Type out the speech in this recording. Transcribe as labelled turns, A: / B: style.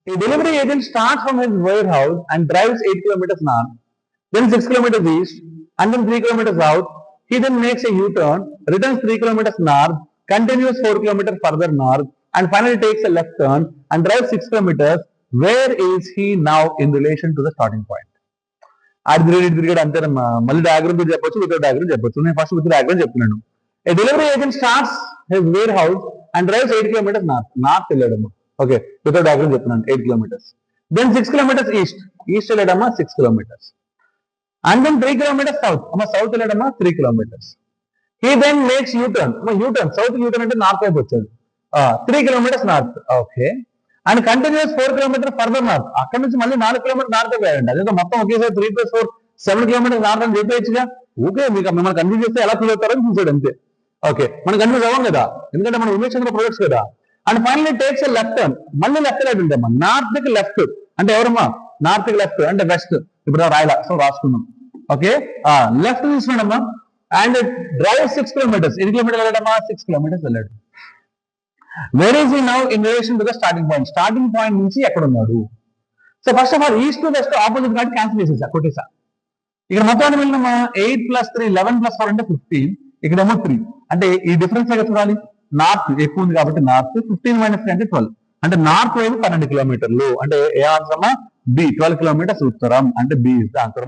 A: A delivery agent starts from his warehouse and drives 8 kilometers north, then 6 kilometers east, and then 3 kilometers south. He then makes a U-turn, returns 3 kilometers north, continues 4 kilometers further north, and finally takes a left turn and drives 6 kilometers. Where is he now in relation to the starting point? తిరిగాడు అంతేనమ్మా. మళ్ళీ diagram చెప్పొచ్చు, without diagram చెప్పొచ్చు. నేను first with diagram చెప్తున్నాను. A delivery agent starts his warehouse and drives 8 kilometers north వెళ్ళాడమ్మా. Okay, without diagram చెప్తున్నాను. 8 kilometers. Then 6 kilometers east వెళ్ళాడమ్మా 6 kilometers. And then 3 kilometers south south వెళ్ళాడమ్మా 3 kilometers. He then makes U turn south U turn అంటే north వైపు వచ్చాడు. 3 kilometers north. Okay, and continues 4 kilometers further north. అక్కడ నుంచి మళ్ళీ 4 kilometers నార్త్ వెళ్ళండి. అదే మొత్తం ఒకేసారి 3 + 4 7 kilometers నార్త్ అని చెప్పేయచ్చుగా. ఓకే, మీకు మిమ్మల్ని కన్ఫ్యూజ్ చేస్తే ఎలా ఫీల్ అవుతారని చూసాడు అంతే. ఓకే, మనం కన్ఫ్యూజ్ అవ్వం కదా, ఎందుకంటే మనం ఉమేష్ చంద్ర ప్రొడక్ట్స్ కదా. And finally takes a left turn. మళ్ళీ లెఫ్ట్ సైడ్ ఉందమ్మా. నార్త్ కి లెఫ్ట్ అంటే ఎవరమ్మా? నార్త్ కి లెఫ్ట్ అంటే వెస్ట్. ఇప్పుడు రాయలా, సో రాసుకున్నాం. ఓకే, లెఫ్ట్ తీసుకున్నాడమ్మా. And drive 6 kilometers. 8 kilometers వెళ్ళాడమ్మా, 6 kilometers వెళ్ళాడు. Where is he now in relation to the starting point? Starting point నుంచి ఎక్కడ ఉన్నాడు? So first of all east to west opposite కాబట్టి క్యాన్సిల్ చేసేసా, కొట్టేసా. ఇక్కడ మొత్తాన్ని వెళ్ళినమ్మా 8 + 3 11 + 4 అంటే 15. ఇక్కడేమో 3 అంటే ఈ డిఫరెన్స్ ఎక్కడ చూడాలి? నార్త్ ఎక్కువ ఉంది కాబట్టి నార్త్. 15 - 3 అంటే 12. అంటే నార్త్ వైపు 12 kilometers. అంటే ఏ ఆన్సర్ అమ్మా? బి, 12 kilometers ఉత్తరం. అంటే బి ఇస్ ద ఆన్సర్.